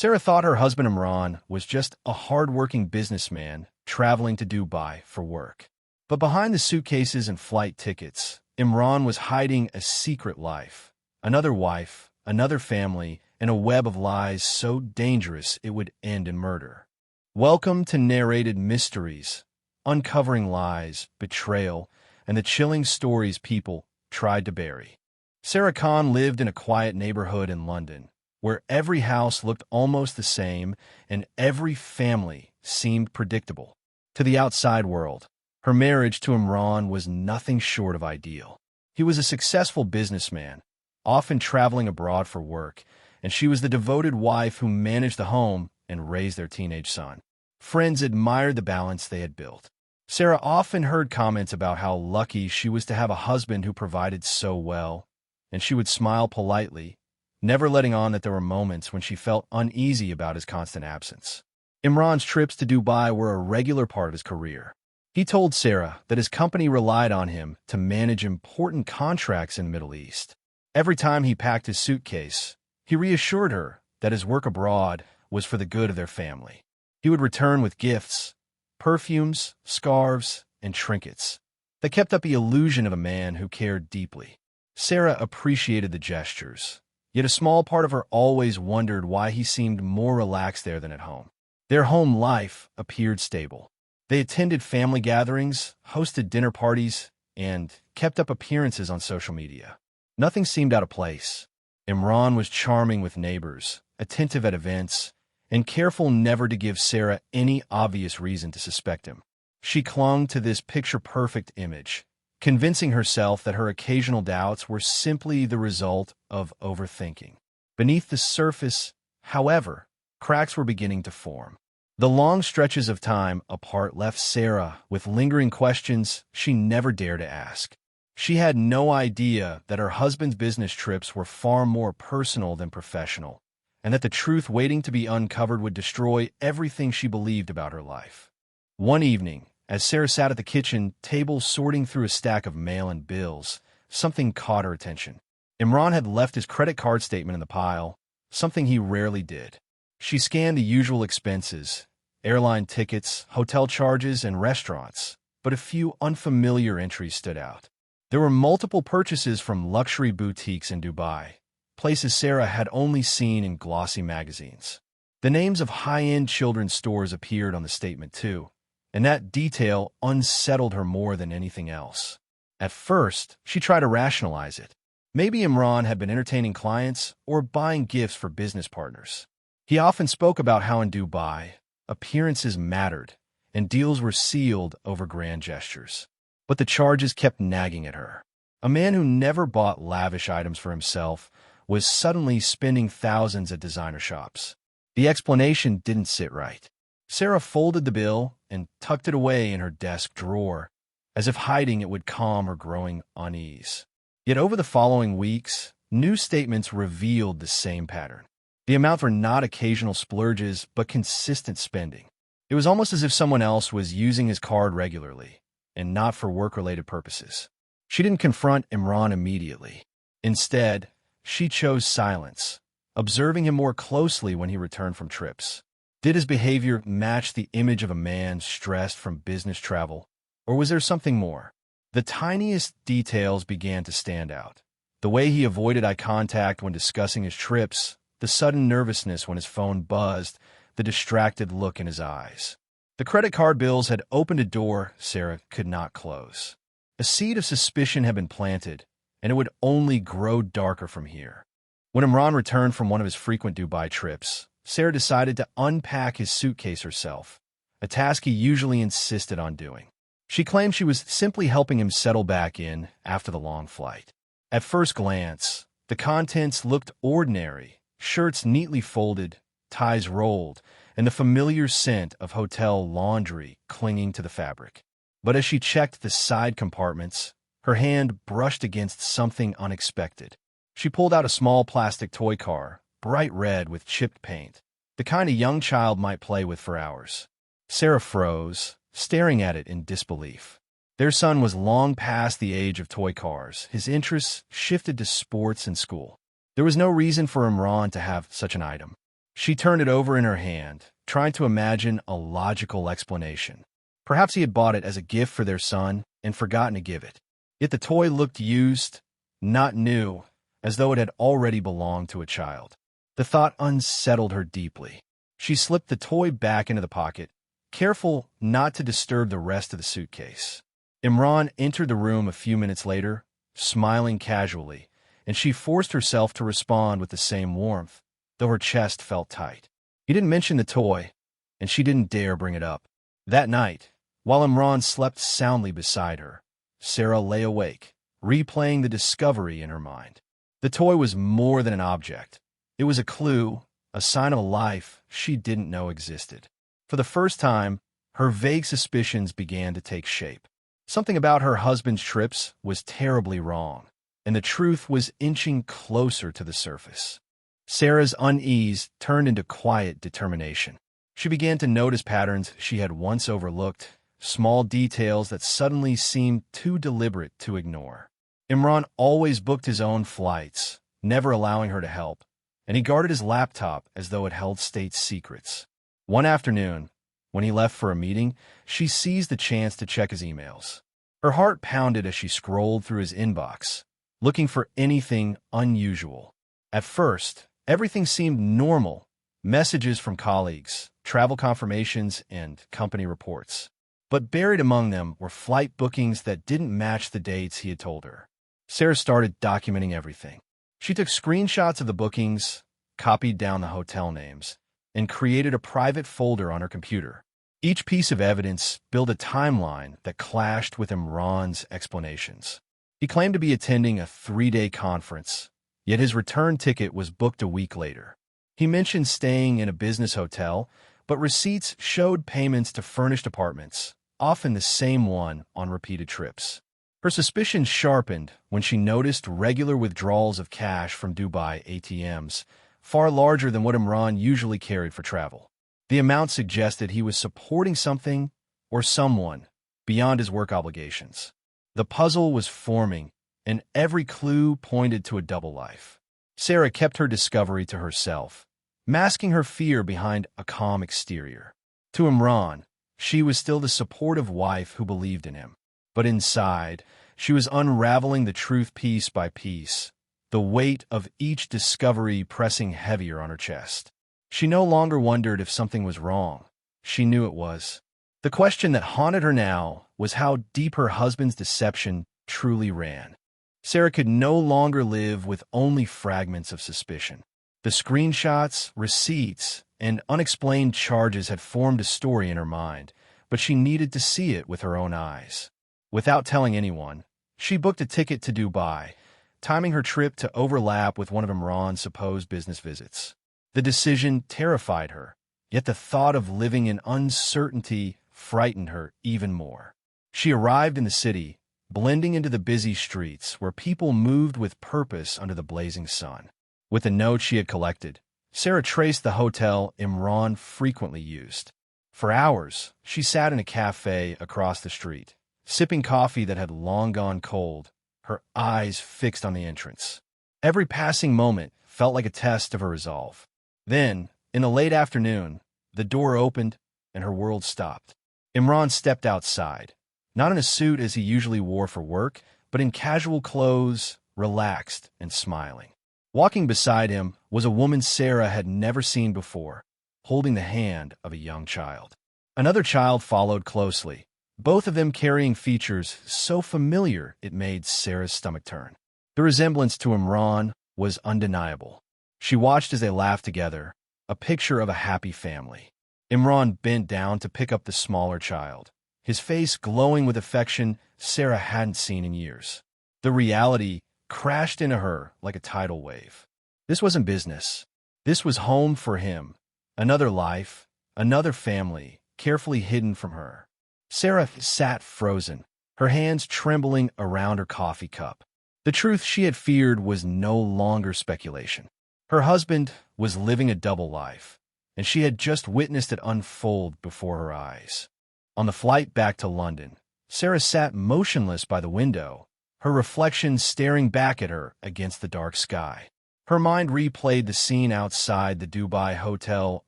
Sarah thought her husband Imran was just a hard-working businessman traveling to Dubai for work. But behind the suitcases and flight tickets, Imran was hiding a secret life. Another wife, another family, and a web of lies so dangerous it would end in murder. Welcome to Narrated Mysteries, uncovering lies, betrayal, and the chilling stories people tried to bury. Sarah Khan lived in a quiet neighborhood in London, where every house looked almost the same and every family seemed predictable. To the outside world, her marriage to Imran was nothing short of ideal. He was a successful businessman, often traveling abroad for work, and she was the devoted wife who managed the home and raised their teenage son. Friends admired the balance they had built. Sarah often heard comments about how lucky she was to have a husband who provided so well, and she would smile politely, never letting on that there were moments when she felt uneasy about his constant absence. Imran's trips to Dubai were a regular part of his career. He told Sarah that his company relied on him to manage important contracts in the Middle East. Every time he packed his suitcase, he reassured her that his work abroad was for the good of their family. He would return with gifts, perfumes, scarves, and trinkets that kept up the illusion of a man who cared deeply. Sarah appreciated the gestures, yet a small part of her always wondered why he seemed more relaxed there than at home. Their home life appeared stable. They attended family gatherings, hosted dinner parties, and kept up appearances on social media. Nothing seemed out of place. Imran was charming with neighbors, attentive at events, and careful never to give Sarah any obvious reason to suspect him. She clung to this picture-perfect image, convincing herself that her occasional doubts were simply the result of overthinking. Beneath the surface, however, cracks were beginning to form. The long stretches of time apart left Sarah with lingering questions she never dared to ask. She had no idea that her husband's business trips were far more personal than professional, and that the truth waiting to be uncovered would destroy everything she believed about her life. One evening, as Sarah sat at the kitchen table sorting through a stack of mail and bills, something caught her attention. Imran had left his credit card statement in the pile, something he rarely did. She scanned the usual expenses, airline tickets, hotel charges, and restaurants, but a few unfamiliar entries stood out. There were multiple purchases from luxury boutiques in Dubai, places Sarah had only seen in glossy magazines. The names of high-end children's stores appeared on the statement too, and that detail unsettled her more than anything else. At first, she tried to rationalize it. Maybe Imran had been entertaining clients or buying gifts for business partners. He often spoke about how in Dubai, appearances mattered, and deals were sealed over grand gestures. But the charges kept nagging at her. A man who never bought lavish items for himself was suddenly spending thousands at designer shops. The explanation didn't sit right. Sarah folded the bill and tucked it away in her desk drawer, as if hiding it would calm her growing unease. Yet over the following weeks, new statements revealed the same pattern. The amount were not occasional splurges, but consistent spending. It was almost as if someone else was using his card regularly, and not for work-related purposes. She didn't confront Imran immediately. Instead, she chose silence, observing him more closely when he returned from trips. Did his behavior match the image of a man stressed from business travel, or was there something more? The tiniest details began to stand out. The way he avoided eye contact when discussing his trips, the sudden nervousness when his phone buzzed, the distracted look in his eyes. The credit card bills had opened a door Sarah could not close. A seed of suspicion had been planted, and it would only grow darker from here. When Imran returned from one of his frequent Dubai trips, Sarah decided to unpack his suitcase herself, a task he usually insisted on doing. She claimed she was simply helping him settle back in after the long flight. At first glance, the contents looked ordinary, shirts neatly folded, ties rolled, and the familiar scent of hotel laundry clinging to the fabric. But as she checked the side compartments, her hand brushed against something unexpected. She pulled out a small plastic toy car, bright red with chipped paint, the kind a young child might play with for hours. Sarah froze, staring at it in disbelief. Their son was long past the age of toy cars. His interests shifted to sports and school. There was no reason for Imran to have such an item. She turned it over in her hand, trying to imagine a logical explanation. Perhaps he had bought it as a gift for their son and forgotten to give it. Yet the toy looked used, not new, as though it had already belonged to a child. The thought unsettled her deeply. She slipped the toy back into the pocket, careful not to disturb the rest of the suitcase. Imran entered the room a few minutes later, smiling casually, and she forced herself to respond with the same warmth, though her chest felt tight. He didn't mention the toy, and she didn't dare bring it up. That night, while Imran slept soundly beside her, Sarah lay awake, replaying the discovery in her mind. The toy was more than an object. It was a clue, a sign of a life she didn't know existed. For the first time, her vague suspicions began to take shape. Something about her husband's trips was terribly wrong, and the truth was inching closer to the surface. Sarah's unease turned into quiet determination. She began to notice patterns she had once overlooked, small details that suddenly seemed too deliberate to ignore. Imran always booked his own flights, never allowing her to help, and he guarded his laptop as though it held state secrets. One afternoon, when he left for a meeting, she seized the chance to check his emails. Her heart pounded as she scrolled through his inbox, looking for anything unusual. At first, everything seemed normal: messages from colleagues, travel confirmations, and company reports. But buried among them were flight bookings that didn't match the dates he had told her. Sarah started documenting everything. She took screenshots of the bookings, copied down the hotel names, and created a private folder on her computer. Each piece of evidence built a timeline that clashed with Imran's explanations. He claimed to be attending a 3-day conference, yet his return ticket was booked a week later. He mentioned staying in a business hotel, but receipts showed payments to furnished apartments, often the same one on repeated trips. Her suspicions sharpened when she noticed regular withdrawals of cash from Dubai ATMs, far larger than what Imran usually carried for travel. The amount suggested he was supporting something or someone beyond his work obligations. The puzzle was forming, and every clue pointed to a double life. Sarah kept her discovery to herself, masking her fear behind a calm exterior. To Imran, she was still the supportive wife who believed in him. But inside, she was unraveling the truth piece by piece, the weight of each discovery pressing heavier on her chest. She no longer wondered if something was wrong. She knew it was. The question that haunted her now was how deep her husband's deception truly ran. Sarah could no longer live with only fragments of suspicion. The screenshots, receipts, and unexplained charges had formed a story in her mind, but she needed to see it with her own eyes. Without telling anyone, she booked a ticket to Dubai, timing her trip to overlap with one of Imran's supposed business visits. The decision terrified her, yet the thought of living in uncertainty frightened her even more. She arrived in the city, blending into the busy streets where people moved with purpose under the blazing sun. With the note she had collected, Sarah traced the hotel Imran frequently used. For hours, she sat in a cafe across the street, sipping coffee that had long gone cold, her eyes fixed on the entrance. Every passing moment felt like a test of her resolve. Then, in the late afternoon, the door opened and her world stopped. Imran stepped outside, not in a suit as he usually wore for work, but in casual clothes, relaxed and smiling. Walking beside him was a woman Sarah had never seen before, holding the hand of a young child. Another child followed closely, both of them carrying features so familiar it made Sarah's stomach turn. The resemblance to Imran was undeniable. She watched as they laughed together, a picture of a happy family. Imran bent down to pick up the smaller child, his face glowing with affection Sarah hadn't seen in years. The reality crashed into her like a tidal wave. This wasn't business. This was home for him, another life, another family, carefully hidden from her. Sarah sat frozen, her hands trembling around her coffee cup. The truth she had feared was no longer speculation. Her husband was living a double life, and she had just witnessed it unfold before her eyes. On the flight back to London, Sarah sat motionless by the window, her reflection staring back at her against the dark sky. Her mind replayed the scene outside the Dubai hotel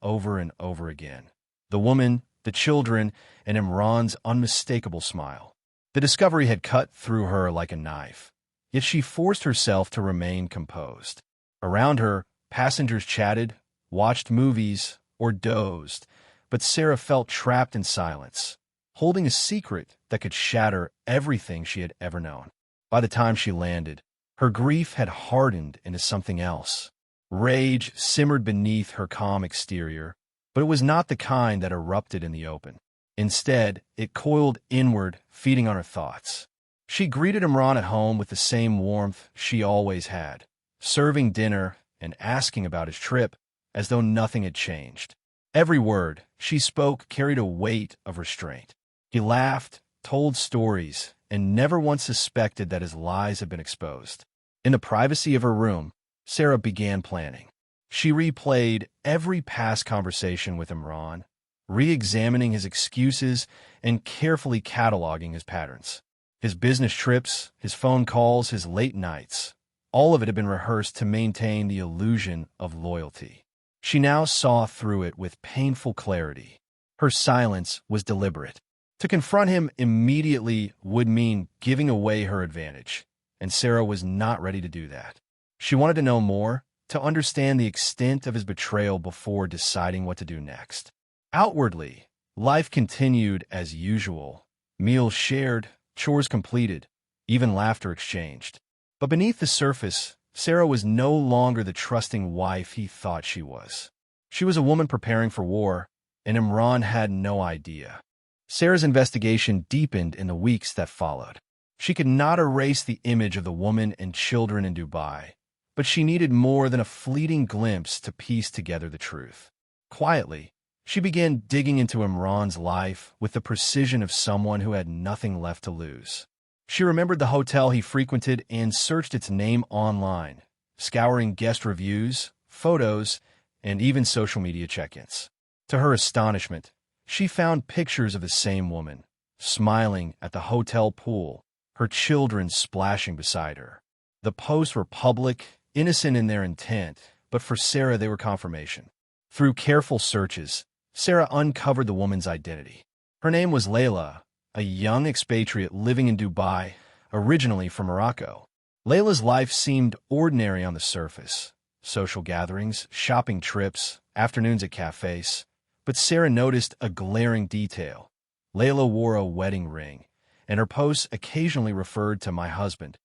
over and over again. The woman, the children, and Imran's unmistakable smile. The discovery had cut through her like a knife, yet she forced herself to remain composed. Around her, passengers chatted, watched movies, or dozed, but Sarah felt trapped in silence, holding a secret that could shatter everything she had ever known. By the time she landed, her grief had hardened into something else. Rage simmered beneath her calm exterior, but it was not the kind that erupted in the open. Instead, it coiled inward, feeding on her thoughts. She greeted Imran at home with the same warmth she always had, serving dinner and asking about his trip as though nothing had changed. Every word she spoke carried a weight of restraint. He laughed, told stories, and never once suspected that his lies had been exposed. In the privacy of her room, Sarah began planning. She replayed every past conversation with Imran, re-examining his excuses and carefully cataloging his patterns. His business trips, his phone calls, his late nights, all of it had been rehearsed to maintain the illusion of loyalty. She now saw through it with painful clarity. Her silence was deliberate. To confront him immediately would mean giving away her advantage, and Sarah was not ready to do that. She wanted to know more, to understand the extent of his betrayal before deciding what to do next. Outwardly, life continued as usual. Meals shared, chores completed, even laughter exchanged. But beneath the surface, Sarah was no longer the trusting wife he thought she was. She was a woman preparing for war, and Imran had no idea. Sarah's investigation deepened in the weeks that followed. She could not erase the image of the woman and children in Dubai, but she needed more than a fleeting glimpse to piece together the truth. Quietly, she began digging into Imran's life with the precision of someone who had nothing left to lose. She remembered the hotel he frequented and searched its name online, scouring guest reviews, photos, and even social media check-ins. To her astonishment, she found pictures of the same woman, smiling at the hotel pool, her children splashing beside her. The posts were public, innocent in their intent, but for Sarah they were confirmation. Through careful searches, Sarah uncovered the woman's identity. Her name was Leila, a young expatriate living in Dubai, originally from Morocco. Leila's life seemed ordinary on the surface. Social gatherings, shopping trips, afternoons at cafes. But Sarah noticed a glaring detail. Leila wore a wedding ring, and her posts occasionally referred to "my husband."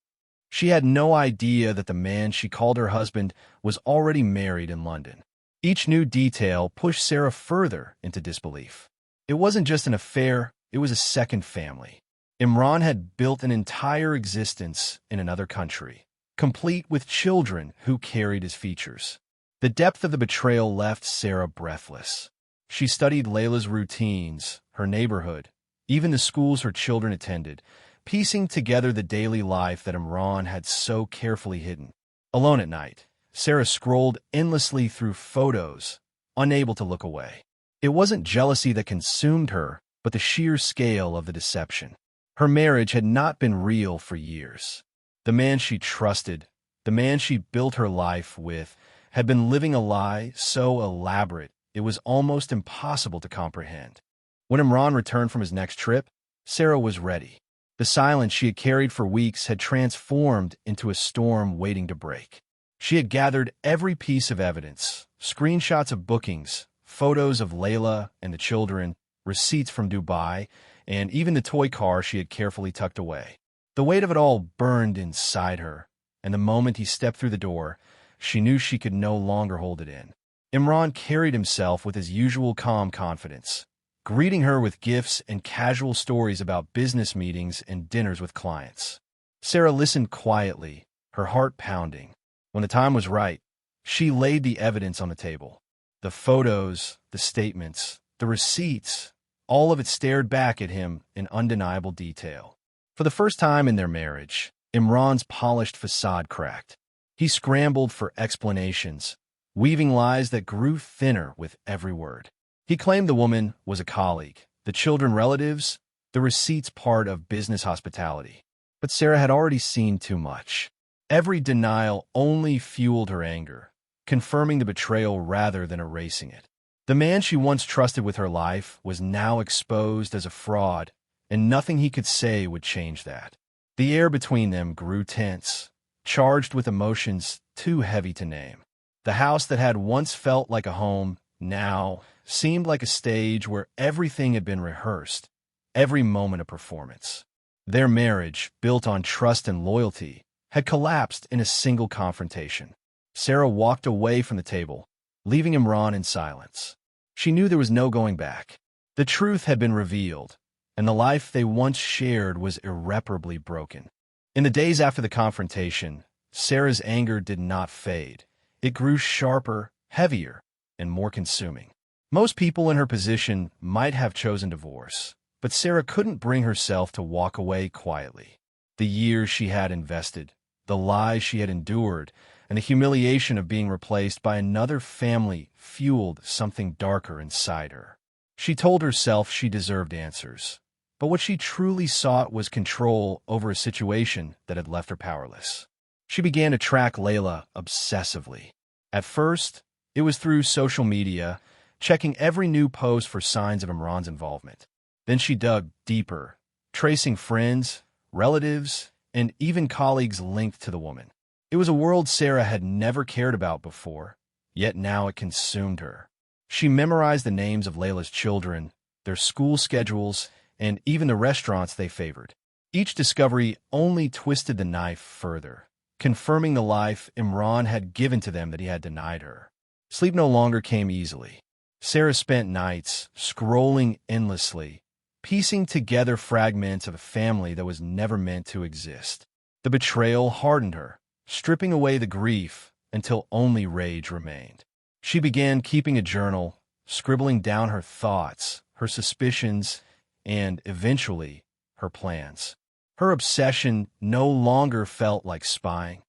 She had no idea that the man she called her husband was already married in London. Each new detail pushed Sarah further into disbelief. It wasn't just an affair, it was a second family. Imran had built an entire existence in another country, complete with children who carried his features. The depth of the betrayal left Sarah breathless. She studied Leila's routines, her neighborhood, even the schools her children attended, piecing together the daily life that Imran had so carefully hidden. Alone at night, Sarah scrolled endlessly through photos, unable to look away. It wasn't jealousy that consumed her, but the sheer scale of the deception. Her marriage had not been real for years. The man she trusted, the man she built her life with, had been living a lie so elaborate it was almost impossible to comprehend. When Imran returned from his next trip, Sarah was ready. The silence she had carried for weeks had transformed into a storm waiting to break. She had gathered every piece of evidence, screenshots of bookings, photos of Leila and the children, receipts from Dubai, and even the toy car she had carefully tucked away. The weight of it all burned inside her, and the moment he stepped through the door, she knew she could no longer hold it in. Imran carried himself with his usual calm confidence, greeting her with gifts and casual stories about business meetings and dinners with clients. Sarah listened quietly, her heart pounding. When the time was right, she laid the evidence on the table. The photos, the statements, the receipts, all of it stared back at him in undeniable detail. For the first time in their marriage, Imran's polished facade cracked. He scrambled for explanations, weaving lies that grew thinner with every word. He claimed the woman was a colleague, the children relatives, the receipts part of business hospitality. But Sarah had already seen too much. Every denial only fueled her anger, confirming the betrayal rather than erasing it. The man she once trusted with her life was now exposed as a fraud, and nothing he could say would change that. The air between them grew tense, charged with emotions too heavy to name. The house that had once felt like a home now seemed like a stage where everything had been rehearsed, every moment a performance. Their marriage, built on trust and loyalty, had collapsed in a single confrontation. Sarah walked away from the table, leaving Imran in silence. She knew there was no going back. The truth had been revealed, and the life they once shared was irreparably broken. In the days after the confrontation, Sarah's anger did not fade. It grew sharper, heavier, and more consuming. Most people in her position might have chosen divorce, but Sarah couldn't bring herself to walk away quietly. The years she had invested, the lies she had endured, and the humiliation of being replaced by another family fueled something darker inside her. She told herself she deserved answers, but what she truly sought was control over a situation that had left her powerless. She began to track Leila obsessively. At first, it was through social media, checking every new post for signs of Imran's involvement. Then she dug deeper, tracing friends, relatives, and even colleagues linked to the woman. It was a world Sarah had never cared about before, yet now it consumed her. She memorized the names of Leila's children, their school schedules, and even the restaurants they favored. Each discovery only twisted the knife further, confirming the life Imran had given to them that he had denied her. Sleep no longer came easily. Sarah spent nights scrolling endlessly, piecing together fragments of a family that was never meant to exist. The betrayal hardened her, stripping away the grief until only rage remained. She began keeping a journal, scribbling down her thoughts, her suspicions, and, eventually, her plans. Her obsession no longer felt like spying.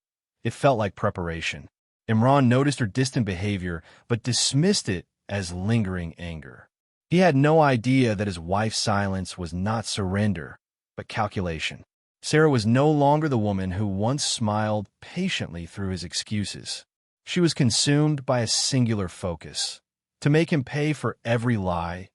It felt like preparation. Imran noticed her distant behavior, but dismissed it as lingering anger. He had no idea that his wife's silence was not surrender, but calculation. Sarah was no longer the woman who once smiled patiently through his excuses. She was consumed by a singular focus: to make him pay for every lie,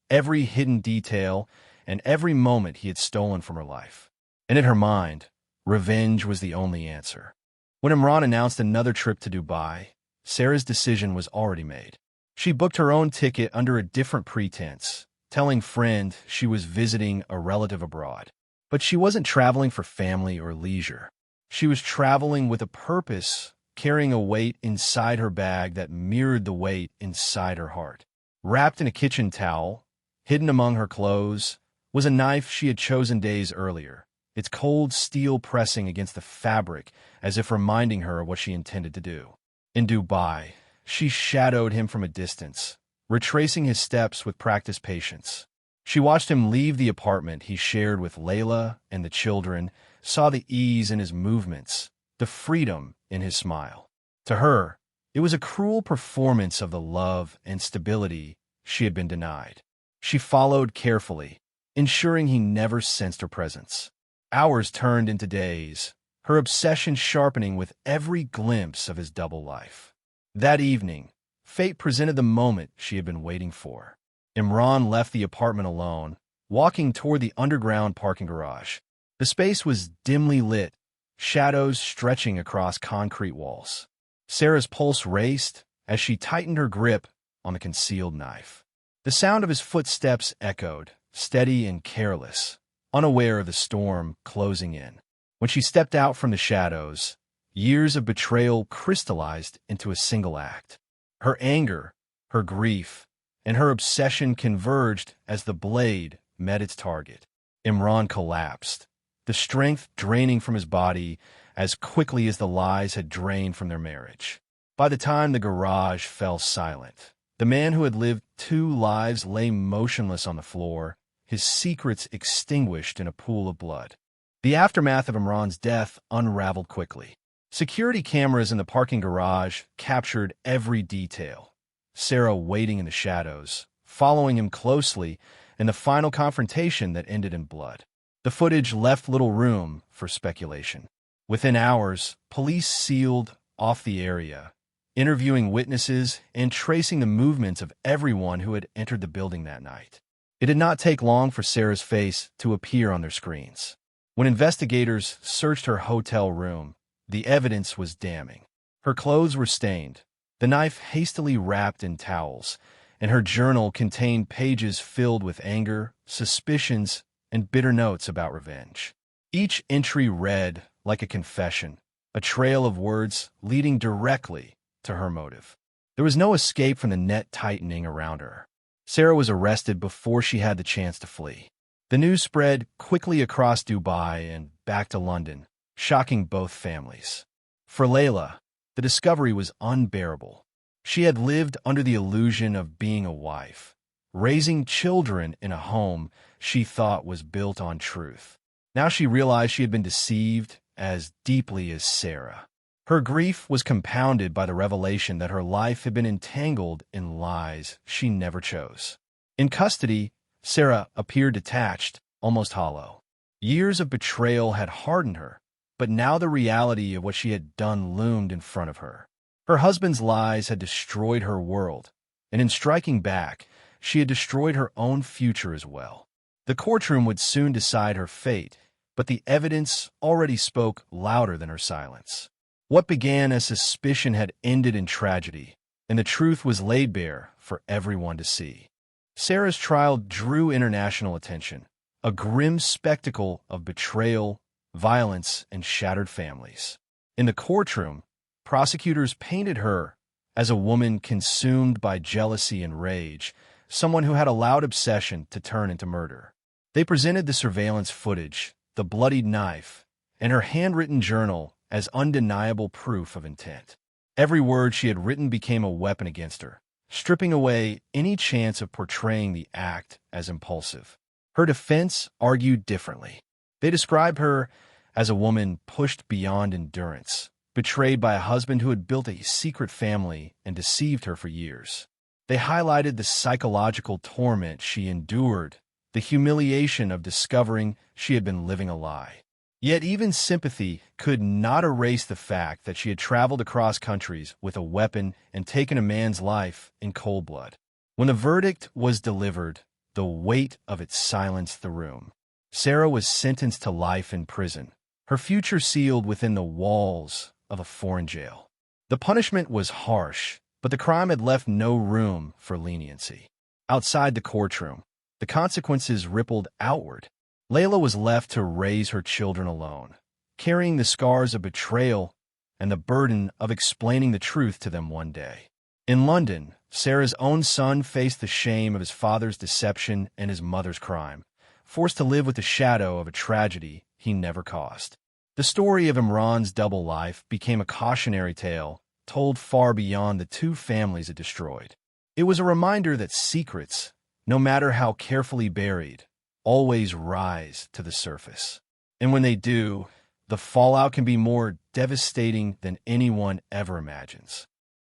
every hidden detail, and every moment he had stolen from her life. And in her mind, revenge was the only answer. When Imran announced another trip to Dubai, Sarah's decision was already made. She booked her own ticket under a different pretense, telling friend she was visiting a relative abroad. But she wasn't traveling for family or leisure. She was traveling with a purpose, carrying a weight inside her bag that mirrored the weight inside her heart. Wrapped in a kitchen towel, hidden among her clothes, was a knife she had chosen days earlier, its cold steel pressing against the fabric as if reminding her of what she intended to do. In Dubai, she shadowed him from a distance, retracing his steps with practiced patience. She watched him leave the apartment he shared with Leila and the children, saw the ease in his movements, the freedom in his smile. To her, it was a cruel performance of the love and stability she had been denied. She followed carefully, ensuring he never sensed her presence. Hours turned into days, her obsession sharpening with every glimpse of his double life. That evening, fate presented the moment she had been waiting for. Imran left the apartment alone, walking toward the underground parking garage. The space was dimly lit, shadows stretching across concrete walls. Sarah's pulse raced as she tightened her grip on the concealed knife. The sound of his footsteps echoed, steady and careless, unaware of the storm closing in. When she stepped out from the shadows, years of betrayal crystallized into a single act. Her anger, her grief, and her obsession converged as the blade met its target. Imran collapsed, the strength draining from his body as quickly as the lies had drained from their marriage. By the time the garage fell silent, the man who had lived 2 lives lay motionless on the floor, his secrets extinguished in a pool of blood. The aftermath of Imran's death unraveled quickly. Security cameras in the parking garage captured every detail. Sarah waiting in the shadows, following him closely in the final confrontation that ended in blood. The footage left little room for speculation. Within hours, police sealed off the area, interviewing witnesses and tracing the movements of everyone who had entered the building that night. It did not take long for Sarah's face to appear on their screens. When investigators searched her hotel room, the evidence was damning. Her clothes were stained, the knife hastily wrapped in towels, and her journal contained pages filled with anger, suspicions, and bitter notes about revenge. Each entry read like a confession, a trail of words leading directly to her motive. There was no escape from the net tightening around her. Sarah was arrested before she had the chance to flee. The news spread quickly across Dubai and back to London, shocking both families. For Leila, the discovery was unbearable. She had lived under the illusion of being a wife, raising children in a home she thought was built on truth. Now she realized she had been deceived as deeply as Sarah. Her grief was compounded by the revelation that her life had been entangled in lies she never chose. In custody, Sarah appeared detached, almost hollow. Years of betrayal had hardened her, but now the reality of what she had done loomed in front of her. Her husband's lies had destroyed her world, and in striking back, she had destroyed her own future as well. The courtroom would soon decide her fate, but the evidence already spoke louder than her silence. What began as suspicion had ended in tragedy, and the truth was laid bare for everyone to see. Sarah's trial drew international attention, a grim spectacle of betrayal, violence, and shattered families. In the courtroom, prosecutors painted her as a woman consumed by jealousy and rage, someone who had a loud obsession to turn into murder. They presented the surveillance footage, the bloodied knife, and her handwritten journal as undeniable proof of intent. Every word she had written became a weapon against her, stripping away any chance of portraying the act as impulsive. Her defense argued differently. They described her as a woman pushed beyond endurance, betrayed by a husband who had built a secret family and deceived her for years. They highlighted the psychological torment she endured, the humiliation of discovering she had been living a lie. Yet even sympathy could not erase the fact that she had traveled across countries with a weapon and taken a man's life in cold blood. When the verdict was delivered, the weight of it silenced the room. Sarah was sentenced to life in prison, her future sealed within the walls of a foreign jail. The punishment was harsh, but the crime had left no room for leniency. Outside the courtroom, the consequences rippled outward. Leila was left to raise her children alone, carrying the scars of betrayal and the burden of explaining the truth to them one day. In London, Sarah's own son faced the shame of his father's deception and his mother's crime, forced to live with the shadow of a tragedy he never caused. The story of Imran's double life became a cautionary tale told far beyond the two families it destroyed. It was a reminder that secrets, no matter how carefully buried, always rise to the surface. And when they do, the fallout can be more devastating than anyone ever imagines.